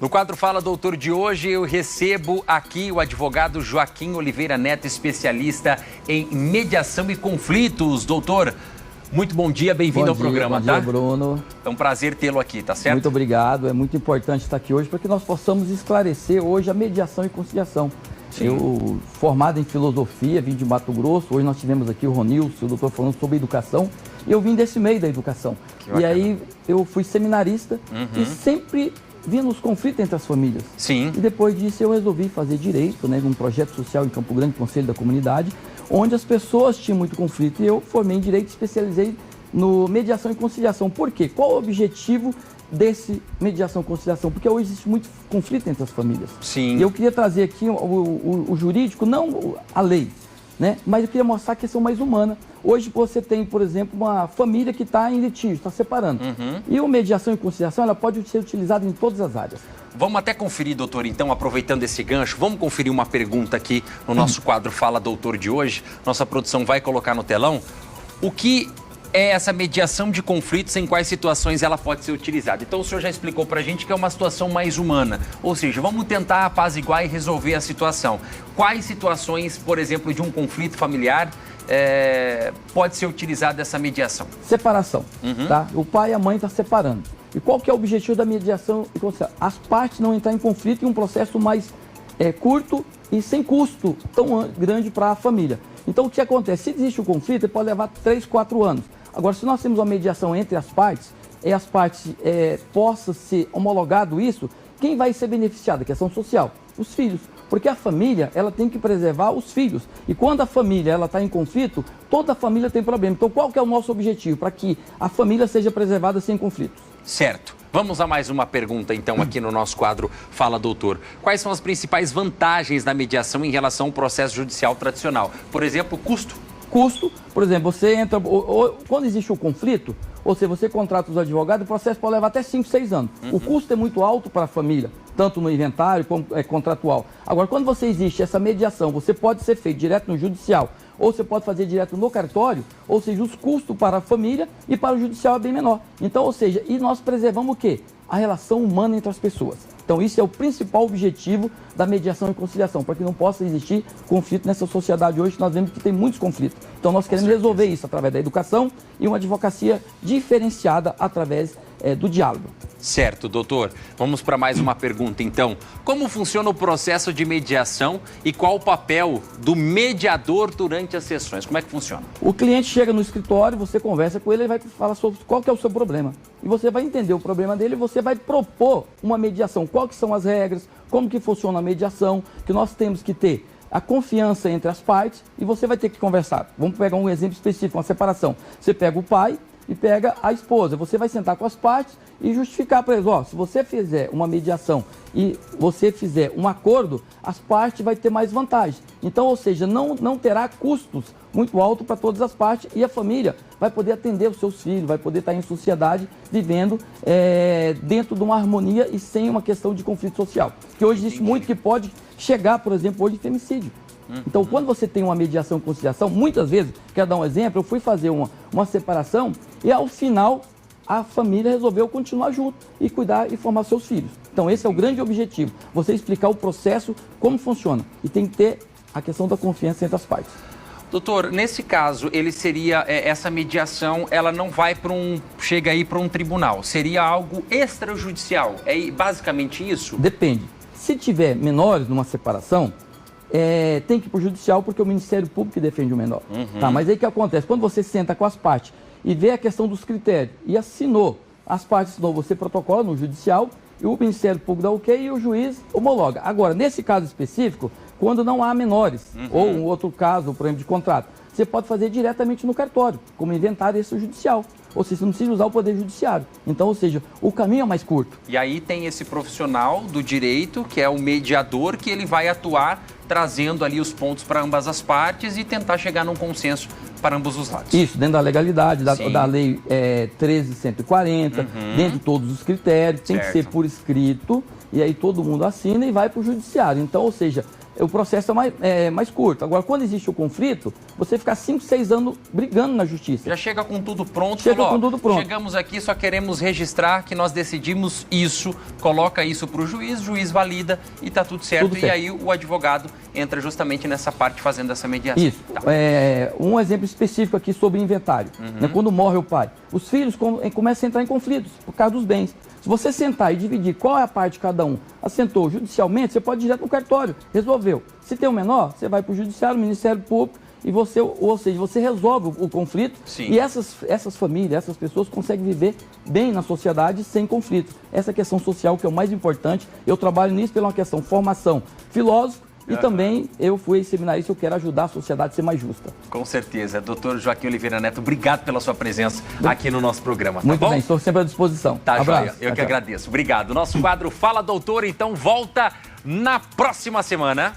No quadro Fala Doutor de hoje, eu recebo aqui o advogado Joaquim Oliveira Neto, especialista em mediação e conflitos. Doutor, muito bom dia, bem-vindo ao programa, tá? Bom dia, Bruno. É um prazer tê-lo aqui, tá certo? Muito obrigado, é muito importante estar aqui hoje para que nós possamos esclarecer hoje a mediação e conciliação. Sim. Eu, formado em filosofia, vim de Mato Grosso, hoje nós tivemos aqui o Ronilson, o doutor falando sobre educação, e eu vim desse meio da educação. E aí eu fui seminarista e sempre vi nos conflitos entre as famílias. Sim. E depois disso eu resolvi fazer direito, né, um projeto social em Campo Grande, Conselho da Comunidade, onde as pessoas tinham muito conflito. E eu formei em direito e especializei no mediação e conciliação. Por quê? Qual o objetivo desse mediação e conciliação? Porque hoje existe muito conflito entre as famílias. Sim. E eu queria trazer aqui o jurídico, não a lei, né? Mas eu queria mostrar a questão mais humana. Hoje você tem, por exemplo, uma família que está em litígio, está separando. E a mediação e conciliação ela pode ser utilizada em todas as áreas. Vamos até conferir, doutor, então, aproveitando esse gancho, vamos conferir uma pergunta aqui no nosso quadro Fala Doutor de hoje. Nossa produção vai colocar no telão. O que é essa mediação de conflitos, em quais situações ela pode ser utilizada? Então o senhor já explicou pra gente que é uma situação mais humana, ou seja, vamos tentar apaziguar e resolver a situação. Quais situações, por exemplo, de um conflito familiar pode ser utilizada essa mediação? Separação, tá? O pai e a mãe estão separando. E qual que é o objetivo da mediação e conciliação? As partes não entrarem em conflito em um processo mais curto e sem custo tão grande para a família. Então o que acontece? Se existe um conflito, ele pode levar 3, 4 anos. Agora, se nós temos uma mediação entre as partes, e as partes possa ser homologado isso, quem vai ser beneficiado? A questão social, os filhos. Porque a família, ela tem que preservar os filhos. E quando a família está em conflito, toda a família tem problema. Então qual que é o nosso objetivo? Para que a família seja preservada sem conflitos. Certo. Vamos a mais uma pergunta, então, aqui no nosso quadro Fala Doutor. Quais são as principais vantagens da mediação em relação ao processo judicial tradicional? Por exemplo, custo. Custo, por exemplo, você entra... quando existe o conflito, ou seja, você contrata os advogados, o processo pode levar até 5, 6 anos. O custo é muito alto para a família, tanto no inventário como contratual. Agora, quando você existe essa mediação, você pode ser feito direto no judicial, ou você pode fazer direto no cartório, ou seja, os custos para a família e para o judicial é bem menor. Então, ou seja, e nós preservamos o quê? A relação humana entre as pessoas. Então, isso é o principal objetivo da mediação e conciliação, para que não possa existir conflito nessa sociedade hoje. Nós vemos que tem muitos conflitos. Então, nós queremos resolver isso através da educação e uma advocacia diferenciada através do diálogo. Certo, doutor. Vamos para mais uma pergunta, então. Como funciona o processo de mediação e qual o papel do mediador durante as sessões? Como é que funciona? O cliente chega no escritório, você conversa com ele, ele vai falar sobre qual que é o seu problema. E você vai entender o problema dele e você vai propor uma mediação. Quais são as regras, como que funciona a mediação, que nós temos que ter a confiança entre as partes e você vai ter que conversar. Vamos pegar um exemplo específico, uma separação. Você pega o pai e pega a esposa. Você vai sentar com as partes e justificar para eles, ó, se você fizer uma mediação e você fizer um acordo, as partes vão ter mais vantagem. Então, ou seja, não terá custos muito altos para todas as partes e a família vai poder atender os seus filhos, vai poder estar em sociedade vivendo dentro de uma harmonia e sem uma questão de conflito social. Que hoje existe muito que pode chegar, por exemplo, hoje em femicídio. Então, quando você tem uma mediação e conciliação, muitas vezes, quero dar um exemplo, eu fui fazer uma separação e ao final a família resolveu continuar junto e cuidar e formar seus filhos. Então, esse é o grande objetivo, você explicar o processo, como funciona. E tem que ter a questão da confiança entre as partes. Doutor, nesse caso, ele seria, essa mediação, ela não vai chega aí para um tribunal, seria algo extrajudicial, é basicamente isso? Depende. Se tiver menores numa separação, tem que ir para o judicial porque é o Ministério Público que defende o menor. Tá, mas aí o que acontece? Quando você senta com as partes e vê a questão dos critérios e assinou, as partes assinou, você protocola no judicial e o Ministério Público dá ok e o juiz homologa. Agora, nesse caso específico, quando não há menores ou um outro caso, por exemplo, de contrato, você pode fazer diretamente no cartório, como inventário extrajudicial. Ou seja, você não precisa usar o Poder Judiciário. Então, ou seja, o caminho é mais curto. E aí tem esse profissional do direito, que é o mediador, que ele vai atuar trazendo ali os pontos para ambas as partes e tentar chegar num consenso para ambos os lados. Isso, dentro da legalidade, da lei 13.140, dentro de todos os critérios, tem que ser por escrito, e aí todo mundo assina e vai para o judiciário. Então, ou seja, o processo é mais curto. Agora, quando existe o conflito, você ficar 5, 6 anos brigando na justiça. Já chega com tudo pronto. Chega com tudo pronto. Chegamos aqui, só queremos registrar que nós decidimos isso, coloca isso para o juiz valida e tá tudo certo. E aí o advogado entra justamente nessa parte fazendo essa mediação. Isso. Tá. Um exemplo específico aqui sobre inventário. Né? Quando morre o pai, os filhos começam a entrar em conflitos por causa dos bens. Se você sentar e dividir qual é a parte de cada um, assentou judicialmente, você pode ir direto no cartório, resolveu. Se tem um menor, você vai para o judiciário, o Ministério Público, e você, ou seja, você resolve o conflito. Sim. E essas famílias, essas pessoas conseguem viver bem na sociedade sem conflito. Essa questão social que é o mais importante. Eu trabalho nisso pela uma questão formação filósofo. E também eu fui seminarista, eu quero ajudar a sociedade a ser mais justa. Com certeza. Doutor Joaquim Oliveira Neto, obrigado pela sua presença aqui no nosso programa. Tá Muito bom? bem, estou sempre à disposição. Tá, abraço. Joia. Eu que agradeço. Obrigado. Nosso quadro Fala Doutor, então, volta na próxima semana.